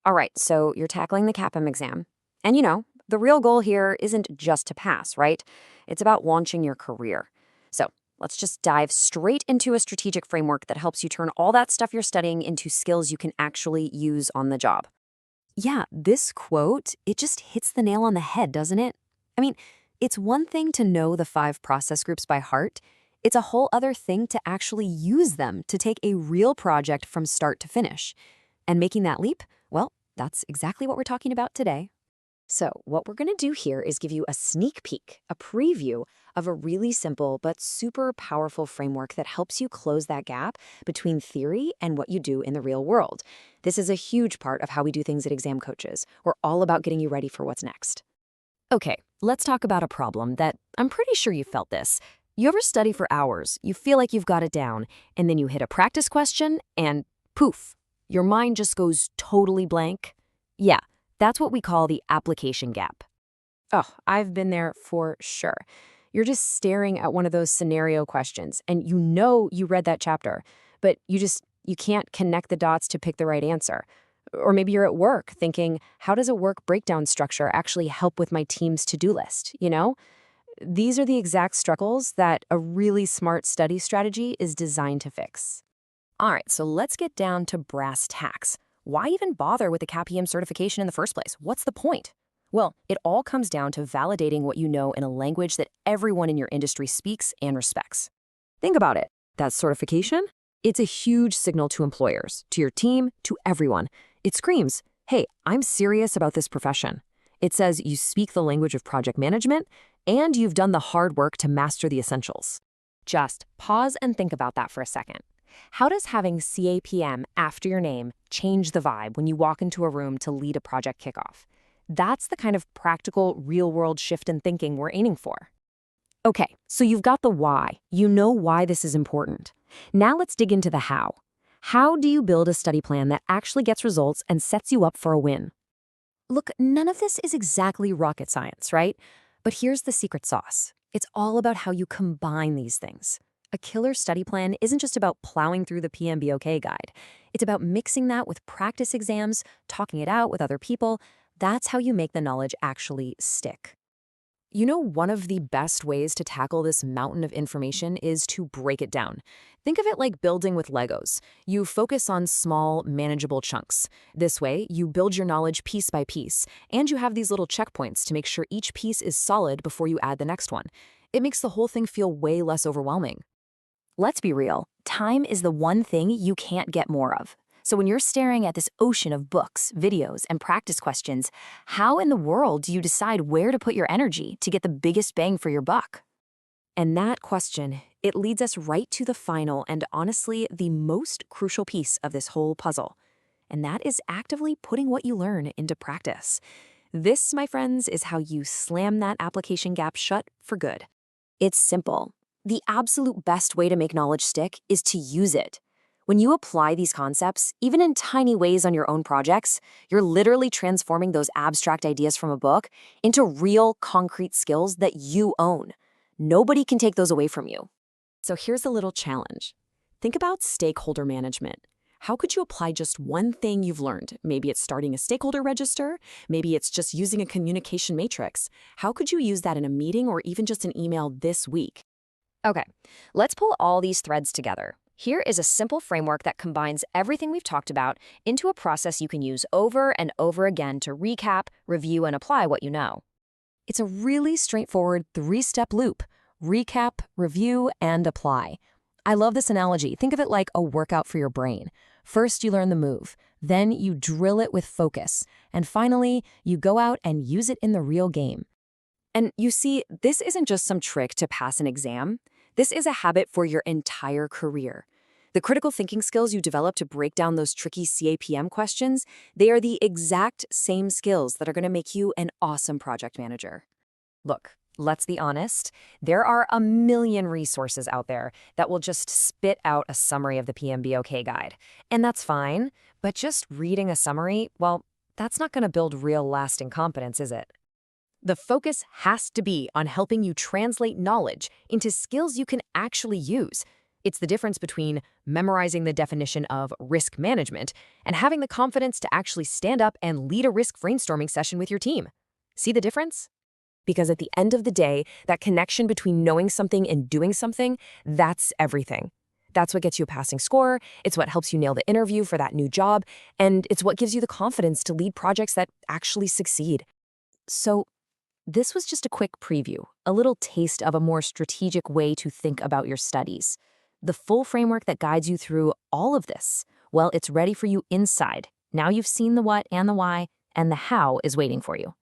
All right, so you're tackling the CAPM exam. And the real goal here isn't just to pass, right? It's about launching your career. So let's just dive straight into a strategic framework that helps you turn all that stuff you're studying into skills you can actually use on the job. Yeah, this quote, it just hits the nail on the head, doesn't it? I mean, it's one thing to know the 5 process groups by heart. It's a whole other thing to actually use them to take a real project from start to finish. And making that leap, well, that's exactly what we're talking about today. So, what we're going to do here is give you a sneak peek, a preview of a really simple but super powerful framework that helps you close that gap between theory and what you do in the real world. This is a huge part of how we do things at Exam Coaches. We're all about getting you ready for what's next. Okay, let's talk about a problem that I'm pretty sure you felt this. You ever study for hours, you feel like you've got it down, and then you hit a practice question and poof, your mind just goes totally blank? Yeah. That's what we call the application gap. Oh, I've been there for sure. You're just staring at one of those scenario questions, and you read that chapter, but you can't connect the dots to pick the right answer. Or maybe you're at work thinking, how does a work breakdown structure actually help with my team's to-do list, These are the exact struggles that a really smart study strategy is designed to fix. All right, so let's get down to brass tacks. Why even bother with the CAPM certification in the first place? What's the point? Well, it all comes down to validating what you know in a language that everyone in your industry speaks and respects. Think about it. That certification? It's a huge signal to employers, to your team, to everyone. It screams, hey, I'm serious about this profession. It says you speak the language of project management, and you've done the hard work to master the essentials. Just pause and think about that for a second. How does having CAPM after your name change the vibe when you walk into a room to lead a project kickoff? That's the kind of practical, real-world shift in thinking we're aiming for. Okay, so you've got the why. You know why this is important. Now let's dig into the how. How do you build a study plan that actually gets results and sets you up for a win? Look, none of this is exactly rocket science, right? But here's the secret sauce. It's all about how you combine these things. A killer study plan isn't just about plowing through the PMBOK guide. It's about mixing that with practice exams, talking it out with other people. That's how you make the knowledge actually stick. One of the best ways to tackle this mountain of information is to break it down. Think of it like building with Legos. You focus on small, manageable chunks. This way, you build your knowledge piece by piece, and you have these little checkpoints to make sure each piece is solid before you add the next one. It makes the whole thing feel way less overwhelming. Let's be real, time is the one thing you can't get more of. So when you're staring at this ocean of books, videos, and practice questions, how in the world do you decide where to put your energy to get the biggest bang for your buck? And that question, it leads us right to the final and honestly the most crucial piece of this whole puzzle. And that is actively putting what you learn into practice. This, my friends, is how you slam that application gap shut for good. It's simple. The absolute best way to make knowledge stick is to use it. When you apply these concepts, even in tiny ways on your own projects, you're literally transforming those abstract ideas from a book into real, concrete skills that you own. Nobody can take those away from you. So here's a little challenge. Think about stakeholder management. How could you apply just one thing you've learned? Maybe it's starting a stakeholder register. Maybe it's just using a communication matrix. How could you use that in a meeting or even just an email this week? Okay, let's pull all these threads together. Here is a simple framework that combines everything we've talked about into a process you can use over and over again to recap, review, and apply what you know. It's a really straightforward 3-step loop: recap, review, and apply. I love this analogy. Think of it like a workout for your brain. First, you learn the move. Then you drill it with focus. And finally, you go out and use it in the real game. And you see, this isn't just some trick to pass an exam. This is a habit for your entire career. The critical thinking skills you develop to break down those tricky CAPM questions, they are the exact same skills that are going to make you an awesome project manager. Look, let's be honest, there are a million resources out there that will just spit out a summary of the PMBOK guide. And that's fine, but just reading a summary, well, that's not going to build real lasting competence, is it? The focus has to be on helping you translate knowledge into skills you can actually use. It's the difference between memorizing the definition of risk management and having the confidence to actually stand up and lead a risk brainstorming session with your team. See the difference? Because at the end of the day, that connection between knowing something and doing something, that's everything. That's what gets you a passing score, it's what helps you nail the interview for that new job, and it's what gives you the confidence to lead projects that actually succeed. So, this was just a quick preview, a little taste of a more strategic way to think about your studies. The full framework that guides you through all of this, well, it's ready for you inside. Now you've seen the what and the why, and the how is waiting for you.